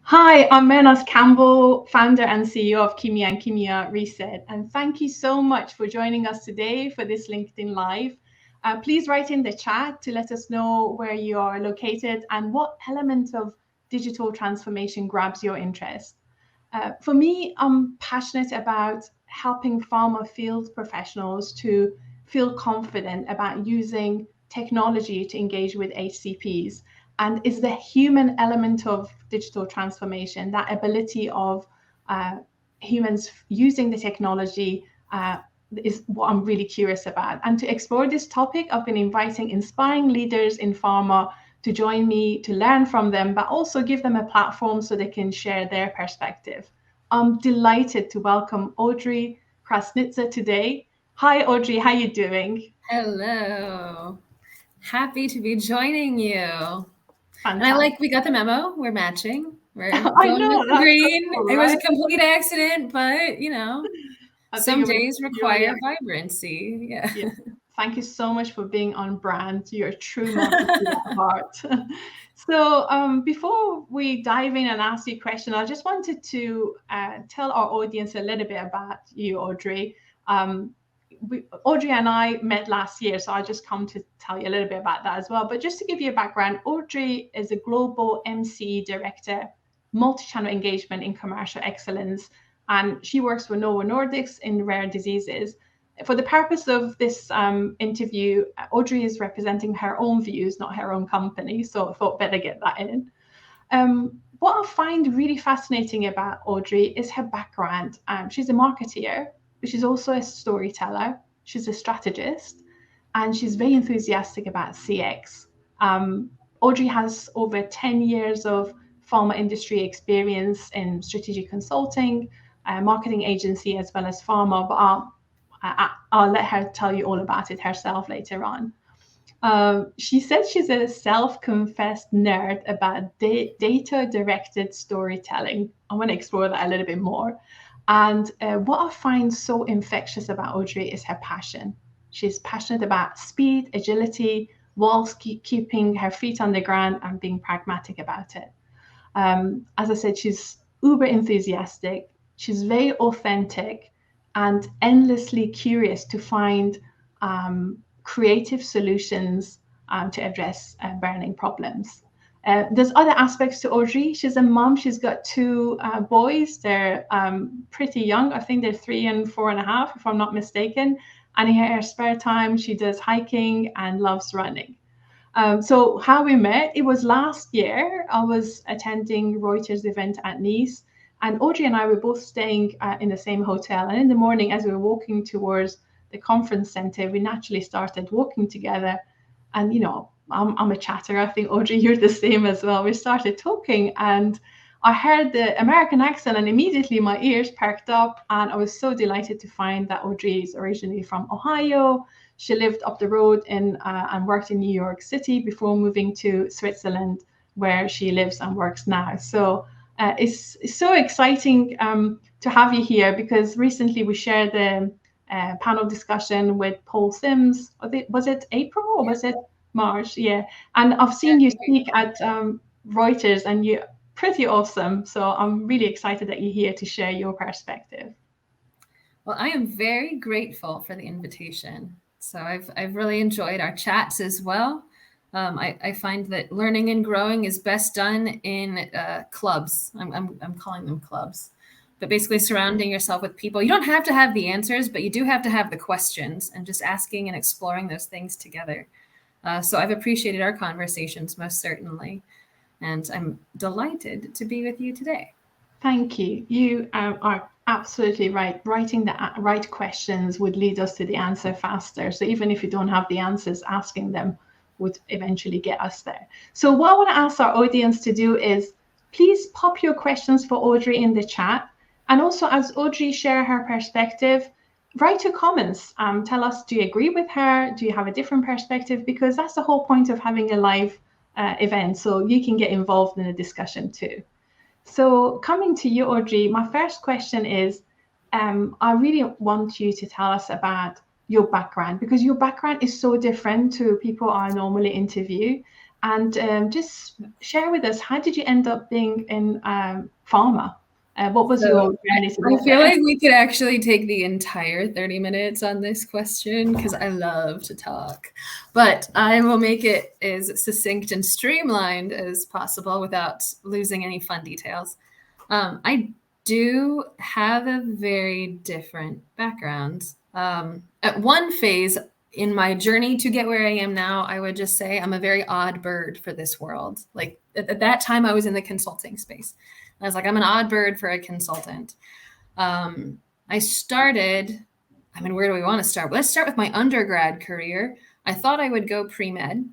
Hi, I'm Menas Campbell, founder and CEO of Kimia and Kimia Reset. And thank you so much for joining us today for this LinkedIn Live. Please write in the chat to let us know where you are located and what element of digital transformation grabs your interest. For me, I'm passionate about helping pharma field professionals to feel confident about using technology to engage with HCPs. And it's the human element of digital transformation, that ability of uh, humans using the technology is what I'm really curious about. And to explore this topic, I've been inviting inspiring leaders in pharma to join me to learn from them, but also give them a platform so they can share their perspective. I'm delighted to welcome Audrey Krassnitzer today. Hi, Audrey. How you doing? Hello. Happy to be joining you. And I Fantastic. like we got the memo. We're matching. We're I going with know the that's so green. cool, It was a right? complete accident, but I think some days you already. require vibrancy. Yeah. Yeah. Thank you so much for being on brand. You're a true marketer at heart. So, before we dive in and ask you a question, I just wanted to tell our audience a little bit about you, Audrey. Um, Audrey and I met last year, so I just come to tell you a little bit about that as well. But just to give you a background, Audrey is a global MC director, multi-channel engagement in commercial excellence, and she works for Novo Nordisk in rare diseases. For the purpose of this interview, Audrey is representing her own views, not her own company. So I thought better get that in. What I find really fascinating about Audrey is her background. She's a marketeer, but she's also a storyteller. She's a strategist, and she's very enthusiastic about CX. Audrey has over 10 years of pharma industry experience in strategic consulting, marketing agency, as well as pharma. But I'll let her tell you all about it herself later on. She said she's a self-confessed nerd about data-directed storytelling. I want to explore that a little bit more. And what I find so infectious about Audrey is her passion. She's passionate about speed, agility, whilst keeping her feet on the ground and being pragmatic about it. As I said, she's uber enthusiastic. She's very authentic and endlessly curious to find creative solutions to address burning problems. There's other aspects to Audrey. She's a mom. She's got two boys. They're pretty young. I think they're 3 and 4.5, if I'm not mistaken. And in her spare time, she does hiking and loves running. So how we met, it was last year. I was attending Reuters event at Nice, and Audrey and I were both staying in the same hotel. And in the morning, as we were walking towards the conference center, we naturally started walking together. And I'm a chatter. I think Audrey, you're the same as well. We started talking, and I heard the American accent, and immediately my ears perked up. And I was so delighted to find that Audrey is originally from Ohio. She lived up the road and worked in New York City before moving to Switzerland, where she lives and works now. So it's so exciting to have you here because recently we shared the panel discussion with Paul Sims. Was it April or Yeah. was it March? Yeah. And I've Yeah. seen you speak at Reuters and you're pretty awesome. So I'm really excited that you're here to share your perspective. Well, I am very grateful for the invitation. So I've really enjoyed our chats as well. I find that learning and growing is best done in clubs. I'm calling them clubs, but basically surrounding yourself with people. You don't have to have the answers, but you do have to have the questions and just asking and exploring those things together. So I've appreciated our conversations most certainly, and I'm delighted to be with you today. Thank you. You are absolutely right. Writing the right questions would lead us to the answer faster. So even if you don't have the answers, asking them would eventually get us there. So what I want to ask our audience to do is please pop your questions for Audrey in the chat. And also as Audrey share her perspective, write your comments. Tell us, do you agree with her? Do you have a different perspective? Because that's the whole point of having a live event. So you can get involved in the discussion too. So coming to you, Audrey, my first question is, I really want you to tell us about your background because your background is so different to people I normally interview. And just share with us, how did you end up being in pharma? What was your journey to I feel like we could actually take the entire 30 minutes on this question because I love to talk, but I will make it as succinct and streamlined as possible without losing any fun details. I do have a very different background. At one phase in my journey to get where I am now, I would just say I'm a very odd bird for this world. Like at that time, I was in the consulting space. I was like, I'm an odd bird for a consultant. I started, I mean, where do we want to start? Let's start with my undergrad career. I thought I would go pre-med.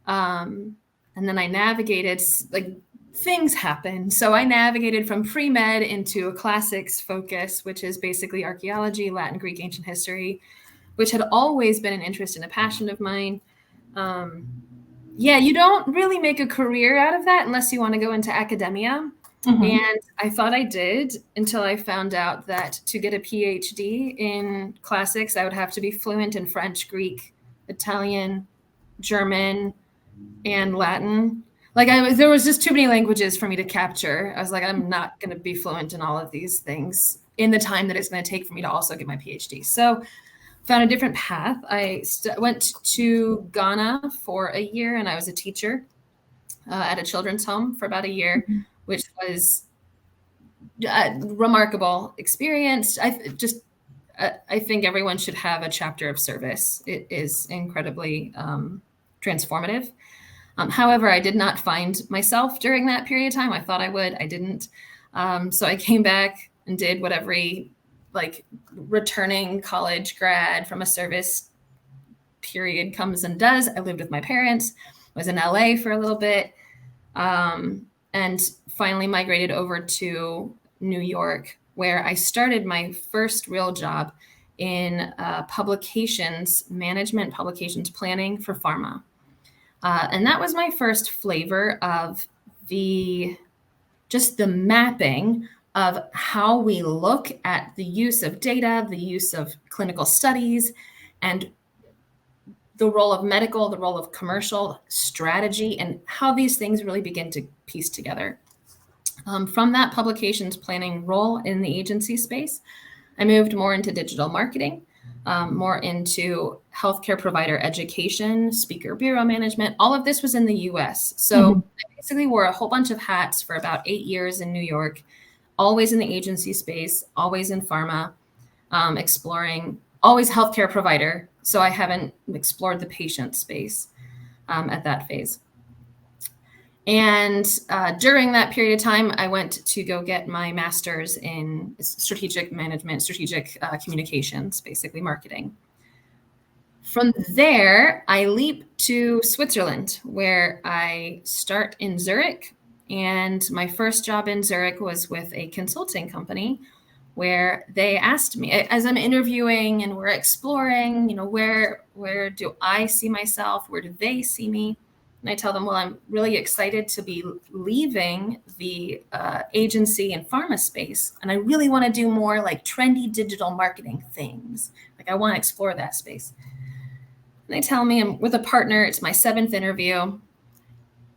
And then I navigated, like things happen. So I navigated from pre-med into a classics focus, which is basically archaeology, Latin, Greek, ancient history, which had always been an interest and a passion of mine. You don't really make a career out of that unless you want to go into academia. Mm-hmm. And I thought I did until I found out that to get a PhD in classics, I would have to be fluent in French, Greek, Italian, German, and Latin. Like there was just too many languages for me to capture. I was like, I'm not going to be fluent in all of these things in the time that it's going to take for me to also get my PhD. So found a different path. I went to Ghana for a year, and I was a teacher at a children's home for about a year, mm-hmm. which was a remarkable experience. I think everyone should have a chapter of service. It is incredibly transformative. However, I did not find myself during that period of time. I thought I would. I didn't. So I came back and did what every returning college grad from a service period comes and does. I lived with my parents, was in LA for a little bit, and finally migrated over to New York, where I started my first real job in publications management, publications planning for pharma. And that was my first flavor of the mapping of how we look at the use of data, the use of clinical studies, and the role of medical, the role of commercial strategy, and how these things really begin to piece together. From that publications planning role in the agency space, I moved more into digital marketing, more into healthcare provider education, speaker bureau management. All of this was in the US. So mm-hmm. I basically wore a whole bunch of hats for about 8 years in New York, always in the agency space, always in pharma, exploring, always healthcare provider. So I haven't explored the patient space at that phase. And during that period of time, I went to go get my master's in strategic management, strategic communications, basically marketing. From there, I leap to Switzerland, where I start in Zurich. And my first job in Zurich was with a consulting company where they asked me, as I'm interviewing and we're exploring, where do I see myself? Where do they see me? And I tell them, well, I'm really excited to be leaving the agency and pharma space. And I really want to do more like trendy digital marketing things. Like I want to explore that space. And they tell me I'm with a partner. It's my 7th interview. And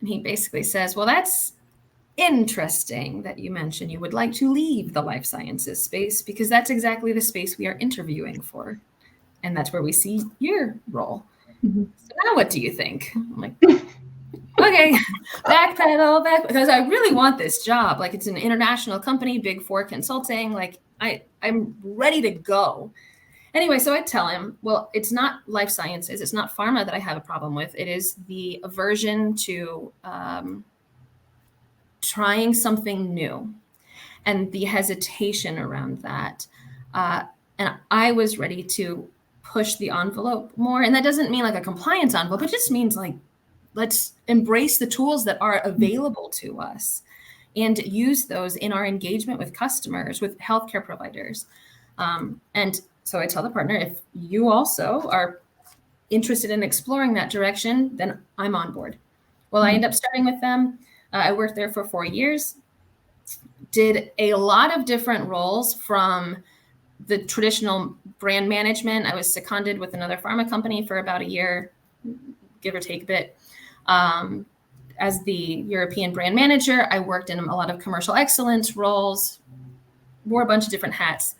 he basically says, well, that's interesting that you mentioned you would like to leave the life sciences space because that's exactly the space we are interviewing for. And that's where we see your role. Mm-hmm. So now what do you think? I'm like, okay, backpedal, because I really want this job. Like it's an international company, Big 4 consulting. Like I'm ready to go. Anyway, so I tell him, well, it's not life sciences. It's not pharma that I have a problem with. It is the aversion to trying something new and the hesitation around that. And I was ready to push the envelope more. And that doesn't mean like a compliance envelope. It just means like, let's embrace the tools that are available to us and use those in our engagement with customers, with healthcare providers. And so I tell the partner, if you also are interested in exploring that direction, then I'm on board. Well, I end up starting with them. I worked there for 4 years, did a lot of different roles from the traditional brand management. I was seconded with another pharma company for about a year, give or take a bit. As the European brand manager, I worked in a lot of commercial excellence roles, wore a bunch of different hats.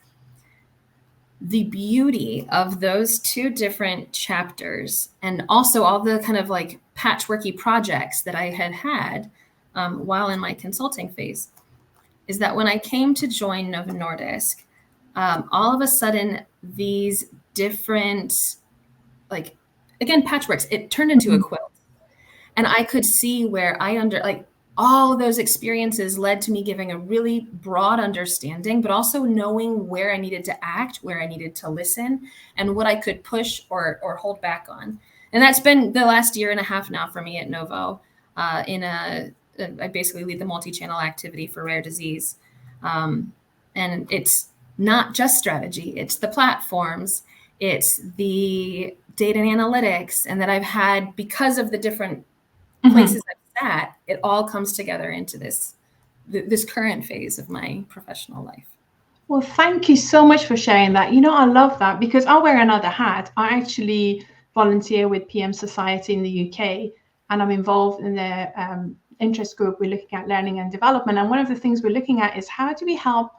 The beauty of those two different chapters, and also all the kind of like patchworky projects that I had while in my consulting phase, is that when I came to join Novo Nordisk, all of a sudden these different, like, again, patchworks, it turned into a quilt. And I could see where all of those experiences led to me giving a really broad understanding, but also knowing where I needed to act, where I needed to listen, and what I could push or hold back on. And that's been the last year and a half now for me at Novo. I basically lead the multi-channel activity for rare disease. And it's not just strategy, it's the platforms, it's the data and analytics, and that I've had, because of the different places I've sat, it all comes together into this current phase of my professional life. Well, thank you so much for sharing that. I love that, because I'll wear another hat. I actually volunteer with PM Society in the UK, and I'm involved in the interest group. We're looking at learning and development. And one of the things we're looking at is how do we help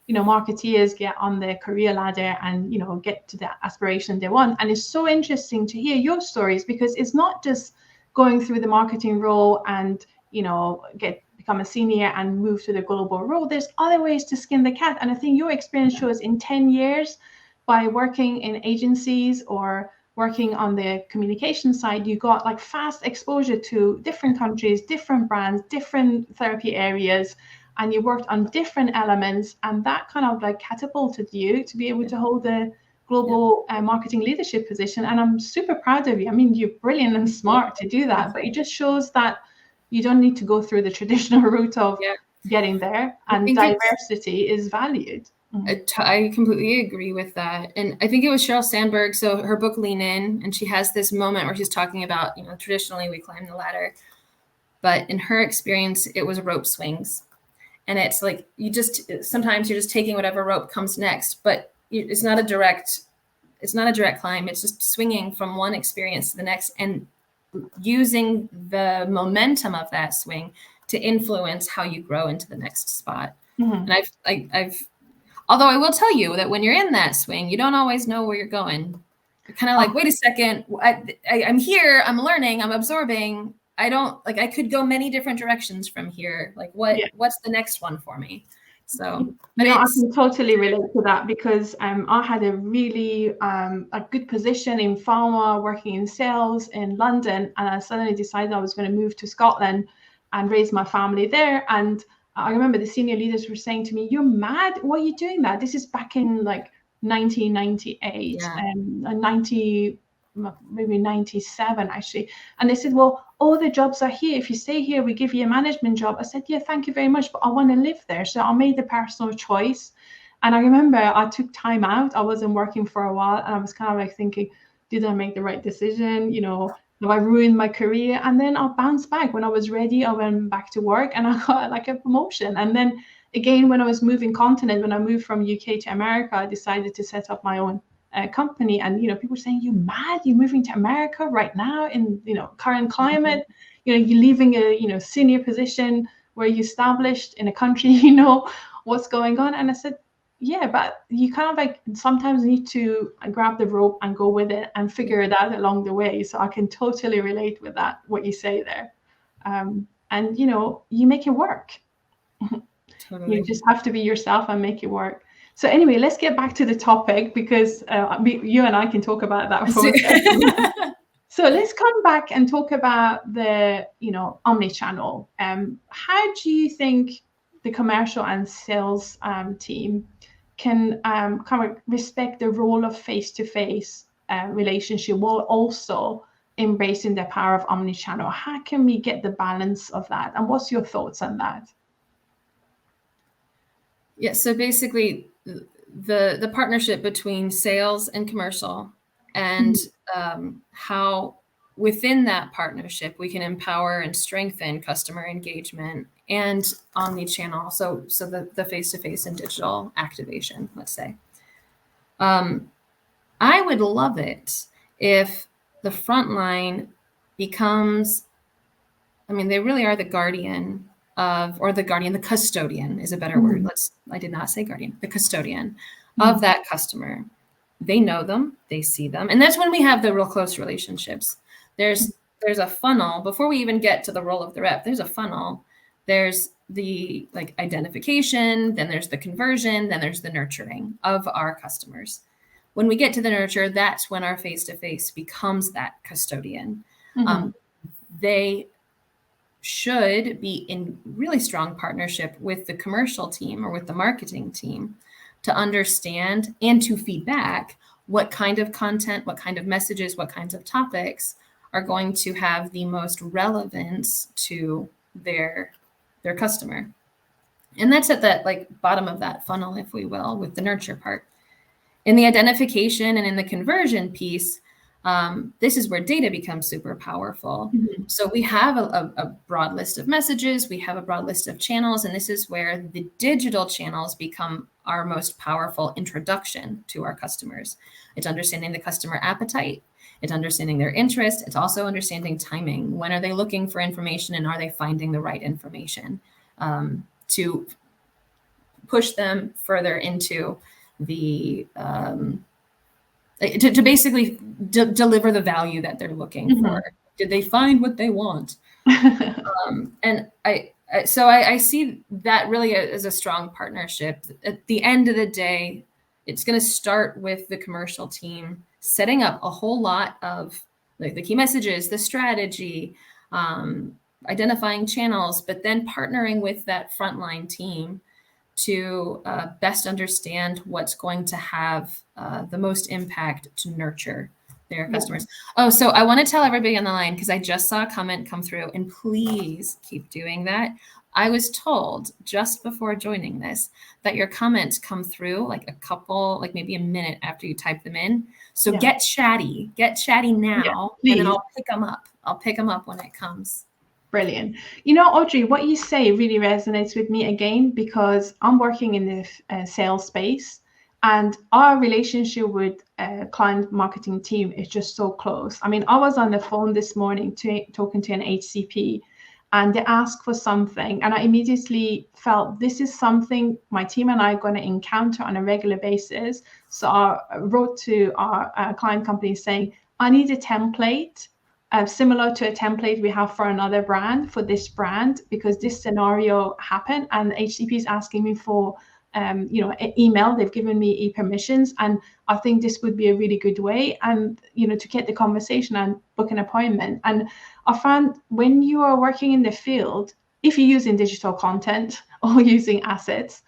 marketeers get on the career ladder and get to the aspiration they want. And it's so interesting to hear your stories, because it's not just going through the marketing role and become a senior and move to the global role. There's other ways to skin the cat. And I think your experience shows in 10 years, by working in agencies or working on the communication side, you got like fast exposure to different countries, different brands, different therapy areas, and you worked on different elements, and that kind of like catapulted you to be able to hold the global marketing leadership position. And I'm super proud of you. I mean, you're brilliant and smart to do that, but it just shows that you don't need to go through the traditional route of getting there, and diversity is valued. I completely agree with that. And I think it was Sheryl Sandberg. So her book, Lean In, and she has this moment where she's talking about, traditionally we climb the ladder, but in her experience, it was rope swings. And it's like, sometimes you're just taking whatever rope comes next, but it's not a direct climb. It's just swinging from one experience to the next and using the momentum of that swing to influence how you grow into the next spot. And although I will tell you that when you're in that swing, you don't always know where you're going. You're kind of like, wait a second, I'm here, I'm learning, I'm absorbing. I could go many different directions from here. Like what's the next one for me? So, but I can totally relate to that, because I had a really a good position in pharma, working in sales in London, and I suddenly decided I was going to move to Scotland and raise my family there. And I remember the senior leaders were saying to me, "You're mad! Why are you doing that?" This is back in like 1998 and 90, maybe 97 actually. And they said, "Well, all the jobs are here. If you stay here, we give you a management job." I said, "Yeah, thank you very much, but I want to live there." So I made the personal choice. And I remember I took time out. I wasn't working for a while, and I was kind of like thinking, did I make the right decision? Have I ruined my career? And then I bounced back. When I was ready, I went back to work, and I got like a promotion. And then again, when I was moving continent, when I moved from UK to America, I decided to set up my own company. And people were saying, "You mad? You're moving to America right now in current climate? You're leaving a senior position where you established in a country, what's going on?" And I said, yeah, but you kind of like sometimes need to grab the rope and go with it and figure it out along the way. So I can totally relate with that, what you say there. And you make it work. Totally. You just have to be yourself and make it work. So anyway, let's get back to the topic, because you and I can talk about that for a second. So let's come back and talk about the, omni-channel. How do you think the commercial and sales team can kind of respect the role of face-to-face relationship while also embracing the power of omni-channel? How can we get the balance of that? And what's your thoughts on that? Yeah, so basically the partnership between sales and commercial, and how within that partnership we can empower and strengthen customer engagement and omni-channel, so the face-to-face and digital activation, let's say. I would love it if the front line becomes I mean, they really are the guardian the custodian is a better word. I did not say guardian, the custodian of that customer. They know them, they see them. And that's when we have the real close relationships. There's a funnel before we even get to the role of the rep. There's a funnel. There's the like identification, then there's the conversion, then there's the nurturing of our customers. When we get to the nurture, that's when our face-to-face becomes that custodian. They should be in really strong partnership with the commercial team or with the marketing team to understand and to feedback what kind of content, what kind of messages, what kinds of topics are going to have the most relevance to their customer. And that's at that like bottom of that funnel, if we will, with the nurture part. In the identification and in the conversion piece, this is where data becomes super powerful. So we have a broad list of messages, we have a broad list of channels, and this is where the digital channels become our most powerful introduction to our customers. It's understanding the customer appetite, it's understanding their interest, it's also understanding timing. When are they looking for information and are they finding the right information to push them further into the to basically deliver the value that they're looking for. Did they find what they want? And I see that really as a strong partnership. At the end of the day, it's going to start with the commercial team setting up a whole lot of like the key messages, the strategy, identifying channels, but then partnering with that frontline team to best understand what's going to have the most impact to nurture their customers. Oh, so I want to tell everybody on the line, because I just saw a comment come through, and please keep doing that. I was told just before joining this that your comments come through like a couple, like maybe a minute after you type them in. So get chatty now, and then I'll pick them up. I'll pick them up when it comes. Brilliant. You know, Audrey, what you say really resonates with me again, because I'm working in the sales space, and our relationship with client marketing team is just so close. I mean, I was on the phone this morning talking to an HCP, and they asked for something, and I immediately felt this is something my team and I are going to encounter on a regular basis. So I wrote to our client company saying, I need a template similar to a template we have for another brand, for this brand, because this scenario happened, and HCP is asking me for an email. They've given me e-permissions, and I think this would be a really good way, and to get the conversation and book an appointment. And I found when you are working in the field, if you're using digital content or using assets,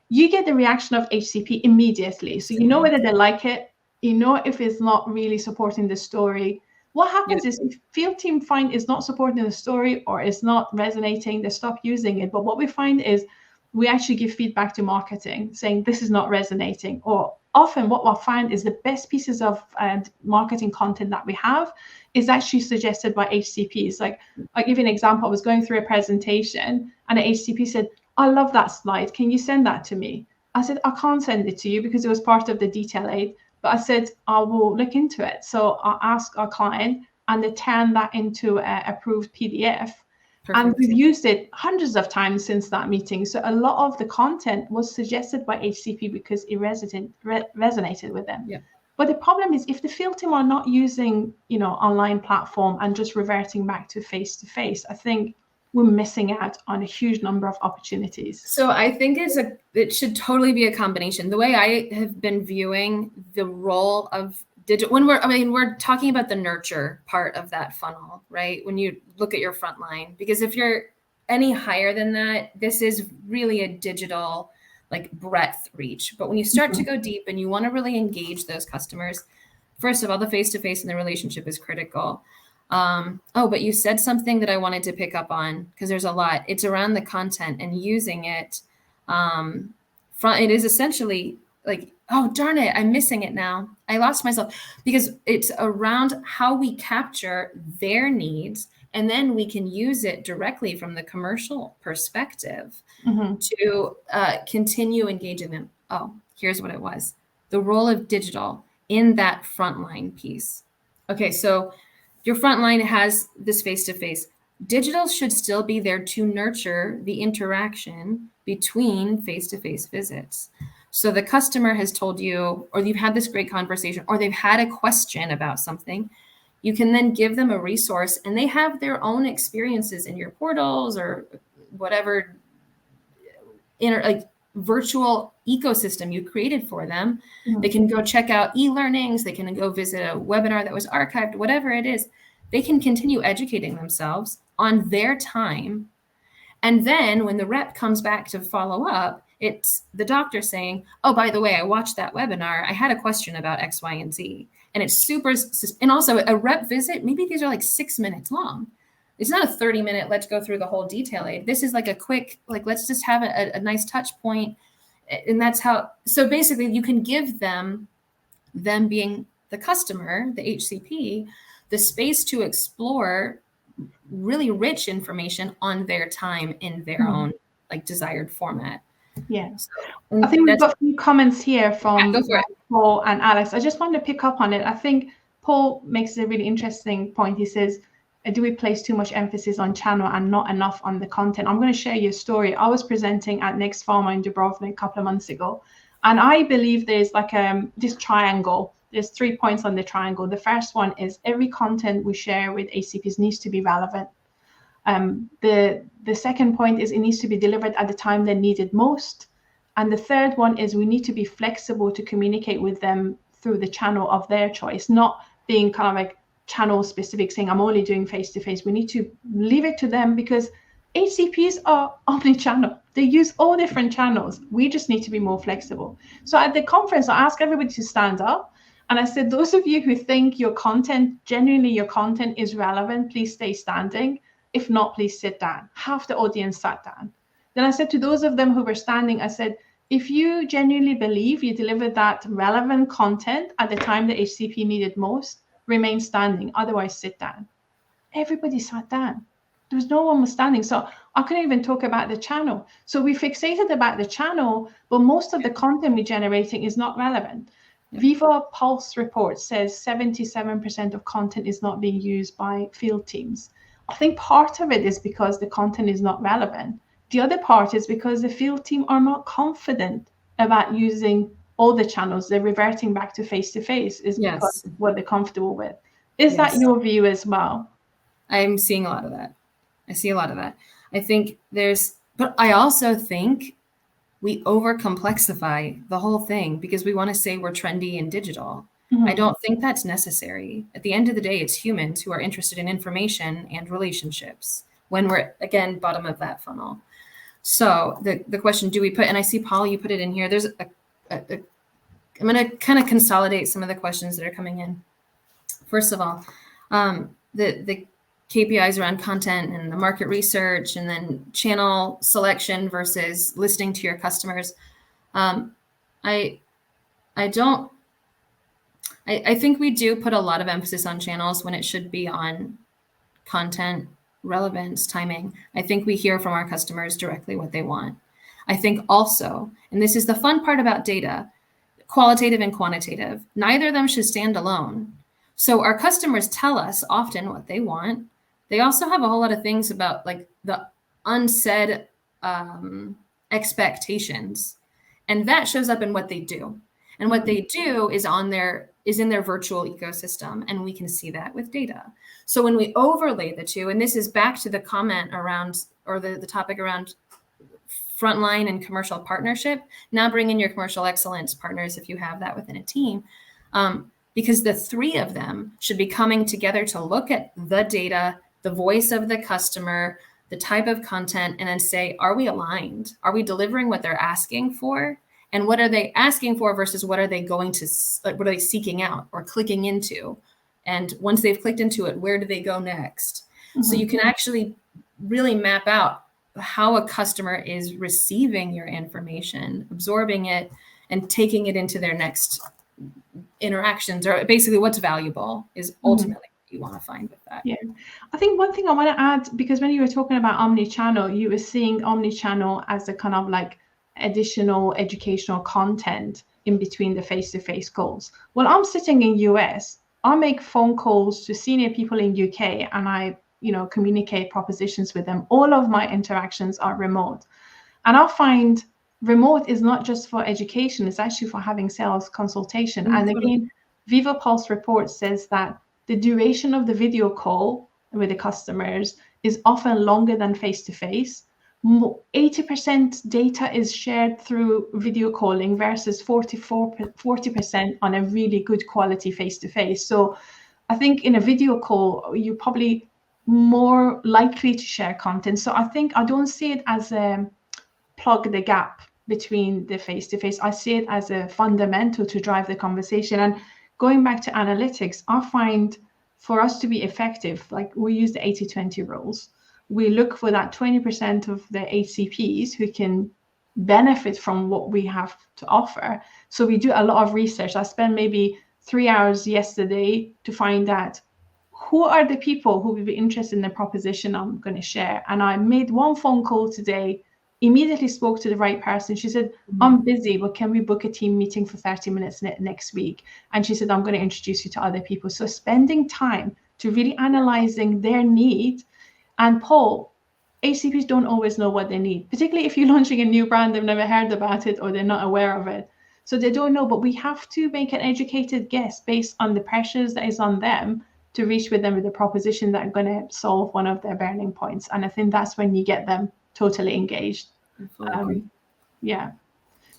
you get the reaction of HCP immediately. So you know whether they like it, if it's not really supporting the story. What happens is if field team find it's not supporting the story or it's not resonating, they stop using it. But what we find is we actually give feedback to marketing saying this is not resonating. Or often what we'll find is the best pieces of marketing content that we have is actually suggested by HCPs. Like I'll give you an example. I was going through a presentation and an HCP said, I love that slide. Can you send that to me? I said, I can't send it to you because it was part of the detail aid. But I said, I will look into it. So I asked our client, and they turned that into an approved PDF. Perfect. And we've used it hundreds of times since that meeting. So a lot of the content was suggested by HCP because it resonated with them. Yeah. But the problem is if the field team are not using, online platform and just reverting back to face-to-face, I think we're missing out on a huge number of opportunities. So I think it should totally be a combination. The way I have been viewing the role of digital, we're talking about the nurture part of that funnel, right? When you look at your front line, because if you're any higher than that, this is really a digital like breadth reach. But when you start to go deep and you want to really engage those customers, first of all, the face-to-face and the relationship is critical. But you said something that I wanted to pick up on because there's a lot. It's around the content and using it. It is essentially like, oh, darn it, I'm missing it now. I lost myself because it's around how we capture their needs. And then we can use it directly from the commercial perspective to continue engaging them. Oh, here's what it was. The role of digital in that frontline piece. Okay, so your front line has this face-to-face. digital should still be there to nurture the interaction between face-to-face visits. So the customer has told you, or you've had this great conversation, or they've had a question about something. You can then give them a resource, and they have their own experiences in your portals or whatever like virtual ecosystem you created for them. They can go check out e-learnings. They can go visit a webinar that was archived, whatever it is. They can continue educating themselves on their time. And then when the rep comes back to follow up, it's the doctor saying, oh, by the way, I watched that webinar. I had a question about X, Y, and Z. And it's super, and also a rep visit, maybe these are like 6 minutes long. It's not a 30-minute, let's go through the whole detail aid. This is like a quick, like, let's just have a nice touch point. And that's how, so basically you can give them being the customer, the HCP, the space to explore really rich information on their time in their own like desired format. Yeah. So, I think we've got a few comments here from Paul and Alex. I just wanted to pick up on it. I think Paul makes a really interesting point. He says, do we place too much emphasis on channel and not enough on the content? I'm going to share you a story. I was presenting at Next Pharma in Dubrovnik a couple of months ago, and I believe there's like this triangle. There's 3 points on the triangle. The first one is every content we share with HCPs needs to be relevant. The second point is it needs to be delivered at the time they're needed most. And the third one is we need to be flexible to communicate with them through the channel of their choice, not being kind of like channel specific, saying I'm only doing face-to-face. We need to leave it to them because HCPs are omni-channel. They use all different channels. We just need to be more flexible. So at the conference, I asked everybody to stand up. And I said, those of you who think your content, genuinely your content is relevant, please stay standing. If not, please sit down. Half the audience sat down. Then I said to those of them who were standing, I said, if you genuinely believe you delivered that relevant content at the time the HCP needed most, remain standing. Otherwise, sit down. Everybody sat down. There was no one was standing. So I couldn't even talk about the channel. So we fixated about the channel, but most of the content we're generating is not relevant. Viva Pulse report says 77% of content is not being used by field teams. I think part of it is because the content is not relevant. The other part is because the field team are not confident about using all the channels. They're reverting back to face-to-face is because of what they're comfortable with. Is that your view as well? I'm seeing a lot of that. I see a lot of that. I think but I also think we over-complexify the whole thing because we want to say we're trendy and digital. I don't think that's necessary. At the end of the day, it's humans who are interested in information and relationships when we're, again, bottom of that funnel. So the question, do we put, and I see, Paul, you put it in here. There's I'm going to kind of consolidate some of the questions that are coming in. First of all, the KPIs around content and the market research and then channel selection versus listening to your customers. I think we do put a lot of emphasis on channels when it should be on content, relevance, timing. I think we hear from our customers directly what they want. I think also, and this is the fun part about data, qualitative and quantitative, neither of them should stand alone. So our customers tell us often what they want. They also have a whole lot of things about like the unsaid expectations. And that shows up in what they do. And what they do is in their virtual ecosystem. And we can see that with data. So when we overlay the two, and this is back to the comment around, or the topic around frontline and commercial partnership, now bring in your commercial excellence partners if you have that within a team, because the three of them should be coming together to look at the data, the voice of the customer, the type of content, and then say, are we aligned? Are we delivering what they're asking for? And what are they asking for versus what are they going to, like, what are they seeking out or clicking into? And once they've clicked into it, where do they go next? So you can actually really map out how a customer is receiving your information, absorbing it, and taking it into their next interactions, or basically what's valuable is ultimately what you want to find with that. Yeah, I think one thing I want to add, because when you were talking about omni-channel, you were seeing omni-channel as a kind of like additional educational content in between the face-to-face calls. Well, I'm sitting in US, I make phone calls to senior people in UK, and I communicate propositions with them. All of my interactions are remote. And I find remote is not just for education, it's actually for having sales consultation. And again, Viva Pulse report says that the duration of the video call with the customers is often longer than face-to-face. 80% data is shared through video calling versus 40% on a really good quality face-to-face. So I think in a video call, you're probably more likely to share content. So I don't see it as a plug the gap between the face-to-face. I see it as a fundamental to drive the conversation. And going back to analytics, I find for us to be effective, like we use the 80-20 rules. We look for that 20% of the HCPs who can benefit from what we have to offer. So we do a lot of research. I spent maybe 3 hours yesterday to find out who are the people who will be interested in the proposition I'm going to share. And I made one phone call today, immediately spoke to the right person. She said, I'm busy, but can we book a team meeting for 30 minutes next week? And she said, I'm going to introduce you to other people. So spending time to really analyzing their need. And Paul, HCPs don't always know what they need, particularly if you're launching a new brand, they've never heard about it or they're not aware of it. So they don't know, but we have to make an educated guess based on the pressures that is on them to reach with them with a proposition that are going to solve one of their burning points. And I think that's when you get them totally engaged. Yeah.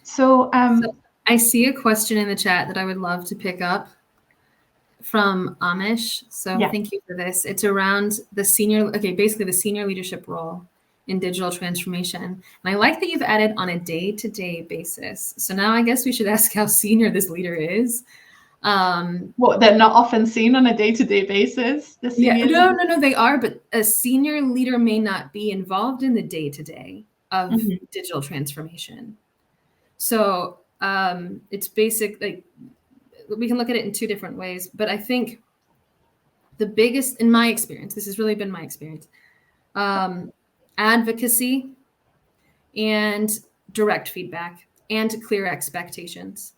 So I see a question in the chat that I would love to pick up from Amish. So Thank you for this. It's around the basically the senior leadership role in digital transformation. And I like that you've added on a day-to-day basis. So now I guess we should ask how senior this leader is. Well, they're not often seen on a day-to-day basis. No, they are, but a senior leader may not be involved in the day-to-day of digital transformation. So it's basic, like we can look at it in two different ways, but I think the biggest, in my experience, this has really been my experience, advocacy and direct feedback and clear expectations.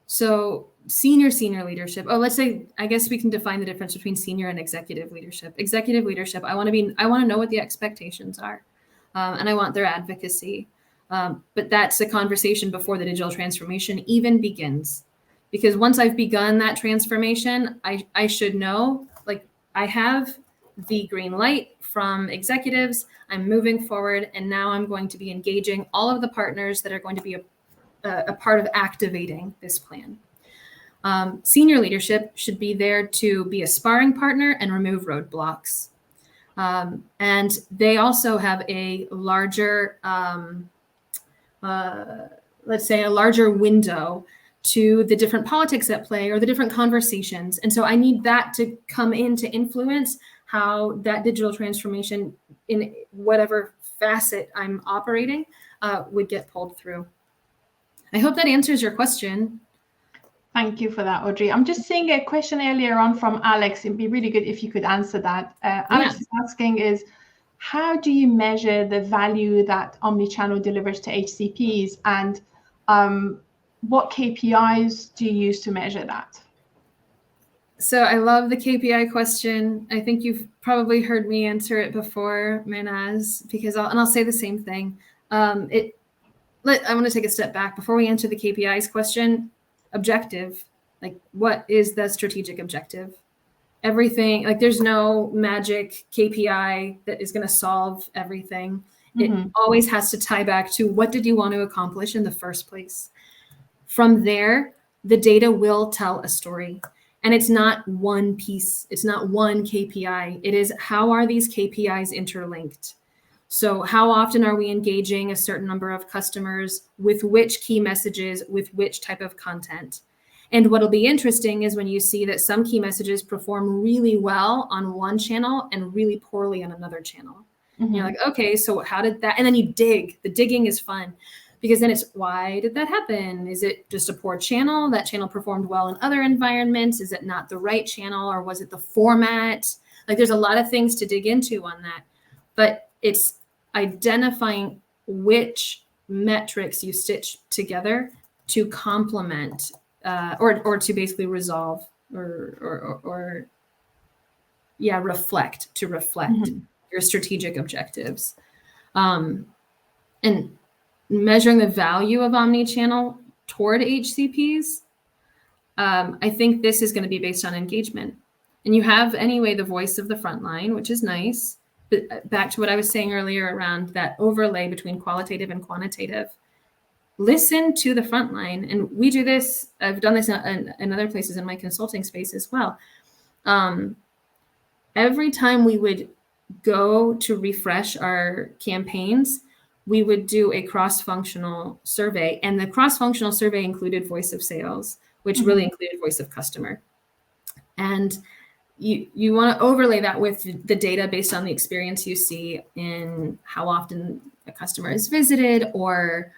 So senior leadership. Let's say, I guess we can define the difference between senior and executive leadership. Executive leadership, I want to know what the expectations are, and I want their advocacy. But that's a conversation before the digital transformation even begins. Because once I've begun that transformation, I should know, like, I have the green light from executives, I'm moving forward, and now I'm going to be engaging all of the partners that are going to be a part of activating this plan. Senior leadership should be there to be a sparring partner and remove roadblocks. And they also have a larger, let's say, a larger window to the different politics at play or the different conversations. And so I need that to come in to influence how that digital transformation in whatever facet I'm operating would get pulled through. I hope that answers your question. Thank you for that, Audrey. I'm just seeing a question earlier on from Alex. It'd be really good if you could answer that. Alex is asking is, how do you measure the value that omnichannel delivers to HCPs, and what KPIs do you use to measure that? So I love the KPI question. I think you've probably heard me answer it before, Manaz, because I'll say the same thing. I want to take a step back before we answer the KPIs question. Objective, like, what is the strategic objective? Everything, like, there's no magic KPI that is going to solve everything. It always has to tie back to what did you want to accomplish in the first place? From there, the data will tell a story. And it's not one piece. It's not one KPI. It is, how are these KPIs interlinked? So how often are we engaging a certain number of customers with which key messages, with which type of content? And what'll be interesting is when you see that some key messages perform really well on one channel and really poorly on another channel. And you're like, okay, so how did that? And then you dig. The digging is fun, because then it's, why did that happen? Is it just a poor channel? That channel performed well in other environments. Is it not the right channel, or was it the format? Like, there's a lot of things to dig into on that, but it's identifying which metrics you stitch together to complement or to basically resolve or reflect Mm-hmm. your strategic objectives. And measuring the value of omnichannel toward HCPs, I think this is going to be based on engagement. And you have anyway the voice of the frontline, which is nice. But back to what I was saying earlier around that overlay between qualitative and quantitative. Listen to the frontline. And we do this, I've done this in other places in my consulting space as well. Every time we would go to refresh our campaigns, we would do a cross-functional survey. And the cross-functional survey included voice of sales, which Mm-hmm. really included voice of customer. And you want to overlay that with the data based on the experience you see in how often a customer is visited, or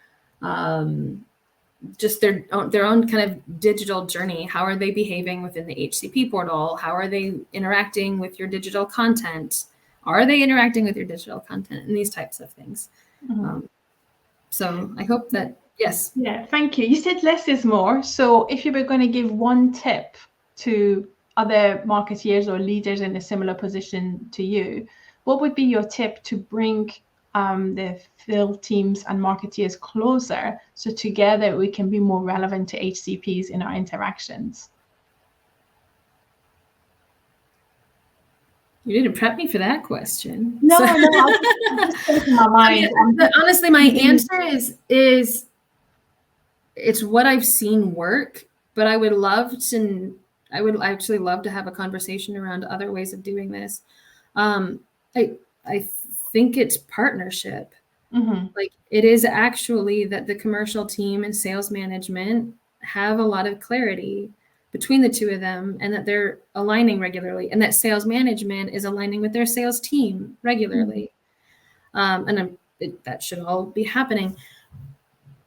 just their own kind of digital journey. How are they behaving within the HCP portal? How are they interacting with your digital content? Are they interacting with your digital content? And these types of things. Mm-hmm. So I hope that, yes. Yeah, thank you. You said less is more. So if you were going to give one tip to other marketeers or leaders in a similar position to you, what would be your tip to bring the field teams and marketeers closer, so together we can be more relevant to HCPs in our interactions? You didn't prep me for that question. No, I'm just thinking my mind. Honestly, my answer is it's what I've seen work, but I would actually love to have a conversation around other ways of doing this. I think it's partnership. Mm-hmm. Like, it is actually that the commercial team and sales management have a lot of clarity between the two of them, and that they're aligning regularly, and that sales management is aligning with their sales team regularly. And that should all be happening.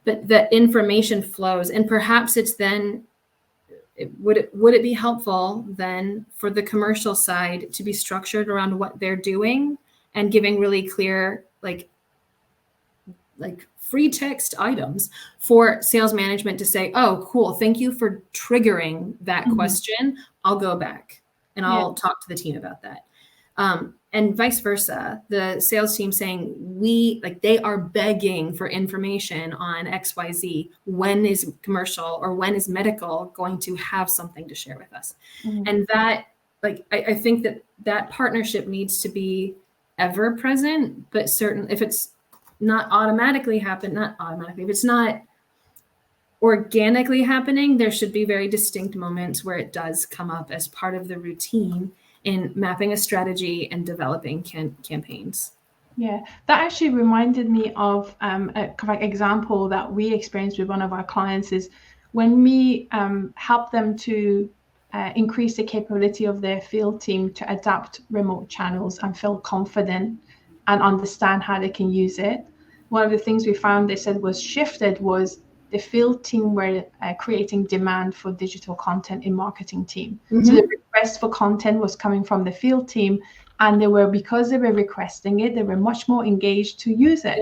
But the information flows, and perhaps it's then, would it be helpful then for the commercial side to be structured around what they're doing and giving really clear, like free text items for sales management to say, oh, cool, thank you for triggering that question. I'll go back and I'll talk to the team about that. And vice versa, the sales team saying, they are begging for information on XYZ. When is commercial or when is medical going to have something to share with us? And that, I think that partnership needs to be ever present, but if it's not if it's not organically happening, there should be very distinct moments where it does come up as part of the routine in mapping a strategy and developing campaigns. Yeah, that actually reminded me of a kind of example that we experienced with one of our clients. Is when we help them to increase the capability of their field team to adapt remote channels and feel confident and understand how they can use it. One of the things we found they said was shifted was the field team were creating demand for digital content in marketing team. So the request for content was coming from the field team, and because they were requesting it, they were much more engaged to use it.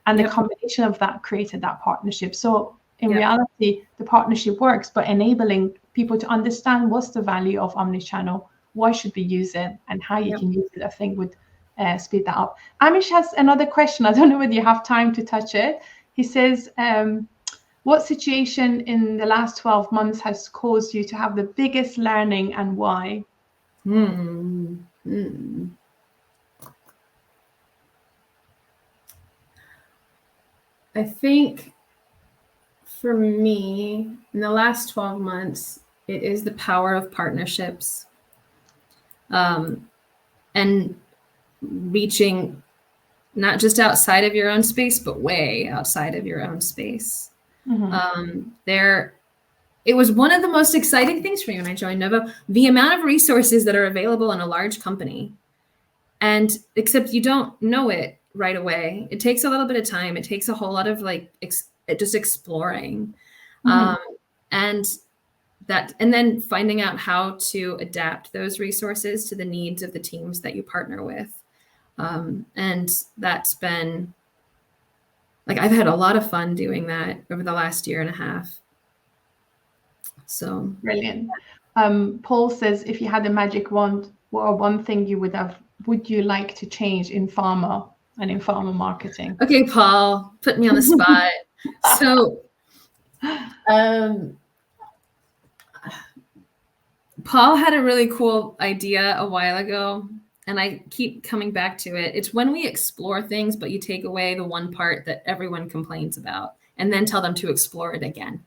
And the combination of that created that partnership. So in reality, the partnership works, but enabling people to understand what's the value of omnichannel, why should we use it, and how you can use it, I think would speed that up. Amish has another question. I don't know whether you have time to touch it. He says, what situation in the last 12 months has caused you to have the biggest learning, and why? I think for me, in the last 12 months, it is the power of partnerships, and reaching not just outside of your own space, but way outside of your own space. It was one of the most exciting things for me when I joined Novo, the amount of resources that are available in a large company. And except you don't know it right away. It takes a little bit of time. It takes a whole lot of just exploring. And then finding out how to adapt those resources to the needs of the teams that you partner with. And that's been, I've had a lot of fun doing that over the last year and a half. So brilliant. Paul says, if you had a magic wand, what one thing would you like to change in pharma and in pharma marketing? Okay, Paul, put me on the spot. So, Paul had a really cool idea a while ago, and I keep coming back to it. It's when we explore things, but you take away the one part that everyone complains about, and then tell them to explore it again.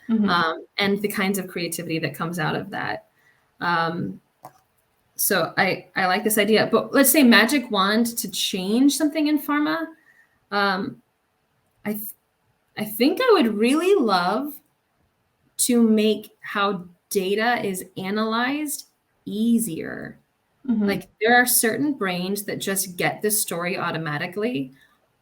And the kinds of creativity that comes out of that. So I like this idea, but let's say magic wand to change something in pharma. I think I would really love to make how data is analyzed easier. Like there are certain brains that just get the story automatically,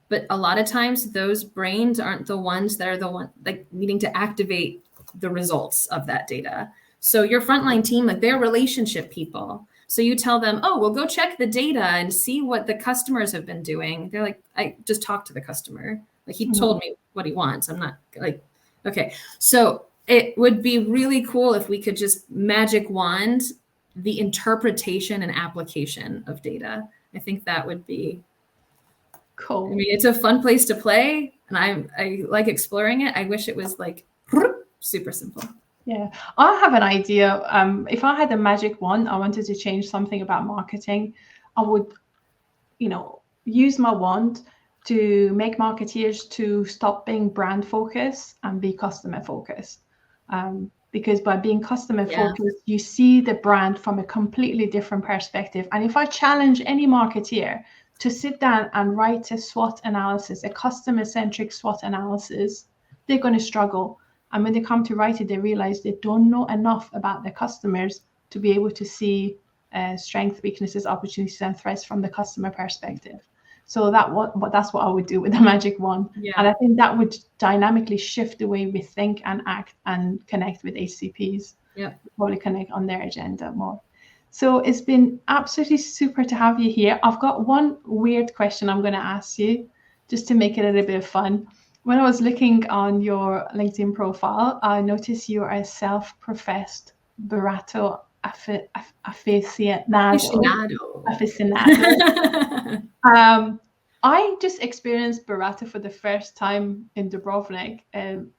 but a lot of times those brains aren't the ones that are the one like needing to activate the results of that data. So your frontline team, like they're relationship people. So you tell them, oh, well, go check the data and see what the customers have been doing. They're like, I just talked to the customer. Like he told me what he wants. I'm not like, okay. So it would be really cool if we could just magic wand the interpretation and application of data. I think that would be cool. I mean, it's a fun place to play, and I like exploring it. I wish it was like super simple. Yeah, I have an idea. If I had a magic wand, I wanted to change something about marketing, I would, use my wand to make marketeers to stop being brand focused and be customer focused. Because by being customer focused, you see the brand from a completely different perspective. And if I challenge any marketeer to sit down and write a SWOT analysis, a customer-centric SWOT analysis, they're going to struggle. And when they come to write it, they realize they don't know enough about their customers to be able to see strengths, weaknesses, opportunities, and threats from the customer perspective. So that's what I would do with the magic wand. Yeah. And I think that would dynamically shift the way we think and act and connect with HCPs. Yeah, probably connect on their agenda more. So it's been absolutely super to have you here. I've got one weird question I'm going to ask you just to make it a little bit of fun. When I was looking on your LinkedIn profile, I noticed you are a self-professed Burrito aficionado. I just experienced burrata for the first time in Dubrovnik, and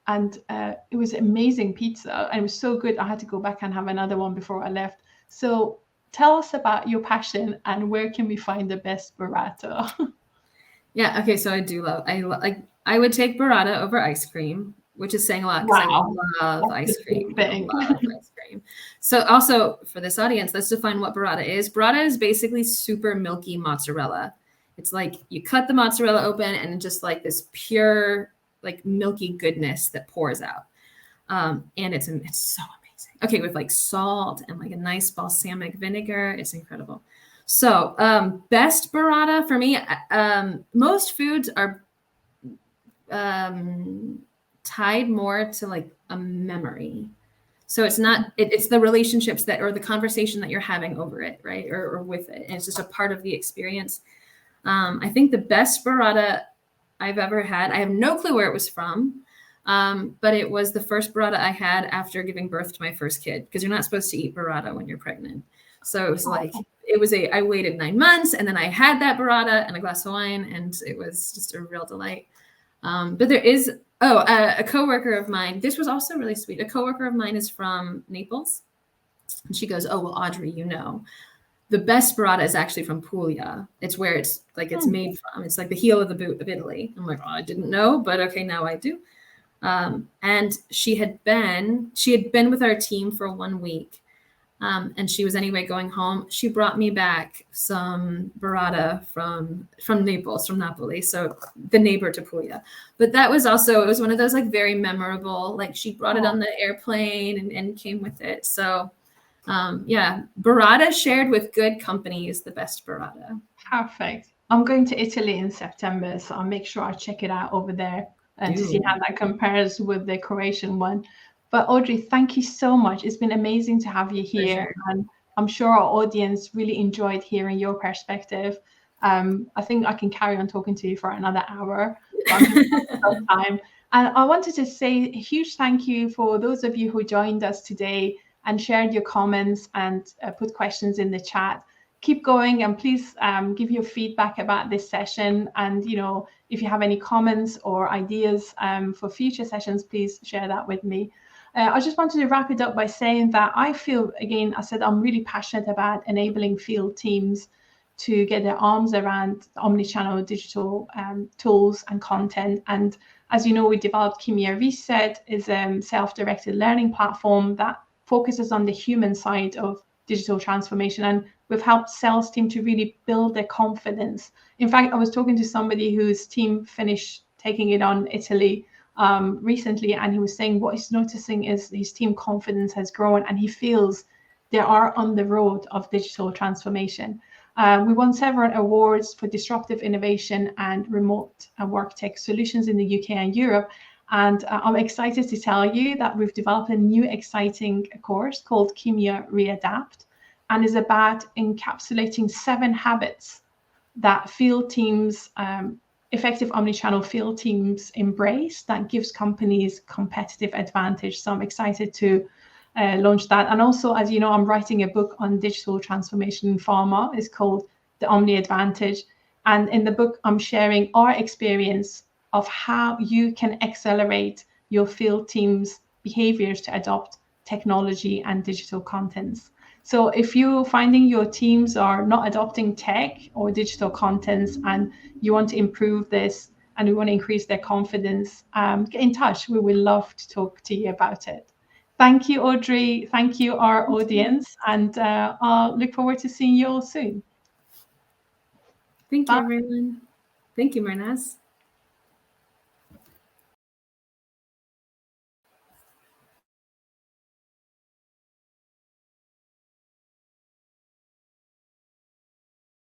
it was amazing pizza, and it was so good I had to go back and have another one before I left. So tell us about your passion and where can we find the best burrata? Yeah, okay, so I would take burrata over ice cream, which is saying a lot because I love ice cream. So also for this audience, let's define what burrata is. Burrata is basically super milky mozzarella. It's like you cut the mozzarella open and just like this pure, like milky goodness that pours out. And it's so amazing. Okay, with like salt and like a nice balsamic vinegar, it's incredible. So best burrata for me, most foods are tied more to like a memory. So it's not, it's the relationships that, or the conversation that you're having over it, right? Or with it. And it's just a part of the experience. I think the best burrata I've ever had, I have no clue where it was from, but it was the first burrata I had after giving birth to my first kid, because you're not supposed to eat burrata when you're pregnant. So it was like, I waited 9 months and then I had that burrata and a glass of wine, and it was just a real delight. But there is, a coworker of mine, this was also really sweet. A coworker of mine is from Naples, and she goes, oh, well, Audrey, the best burrata is actually from Puglia. It's where it's made from. It's like the heel of the boot of Italy. I'm like, oh, I didn't know, but okay, now I do. And she had been with our team for 1 week. And she was anyway going home. She brought me back some burrata from Naples, from Napoli. So the neighbor to Puglia. But that was also, it was one of those like very memorable, like she brought it on the airplane and came with it. So burrata shared with good company is the best burrata. Perfect. I'm going to Italy in September, so I'll make sure I check it out over there and to see how that compares with the Croatian one. But Audrey, thank you so much. It's been amazing to have you here. Pleasure. And I'm sure our audience really enjoyed hearing your perspective. I think I can carry on talking to you for another hour. Time. And I wanted to say a huge thank you for those of you who joined us today and shared your comments and put questions in the chat. Keep going, and please give your feedback about this session. And if you have any comments or ideas for future sessions, please share that with me. I just wanted to wrap it up by saying that I feel, again, I said I'm really passionate about enabling field teams to get their arms around omnichannel digital tools and content. And as you know, we developed Kimia Reset, is a self-directed learning platform that focuses on the human side of digital transformation. And we've helped sales team to really build their confidence. In fact, I was talking to somebody whose team finished taking it on Italy recently, and he was saying what he's noticing is his team confidence has grown, and he feels they are on the road of digital transformation. We won several awards for disruptive innovation and remote work tech solutions in the UK and Europe. And I'm excited to tell you that we've developed a new exciting course called Kimia Readapt, and is about encapsulating 7 habits that field teams, effective omnichannel field teams embrace, that gives companies competitive advantage. So I'm excited to launch that. And also, as you know, I'm writing a book on digital transformation in pharma. It's called The Omni Advantage. And in the book, I'm sharing our experience of how you can accelerate your field team's behaviors to adopt technology and digital contents. So if you're finding your teams are not adopting tech or digital contents and you want to improve this and we want to increase their confidence, get in touch. We would love to talk to you about it. Thank you, Audrey. Thank you, our audience. And I'll look forward to seeing you all soon. Thank you, everyone. Thank you, Marnaz.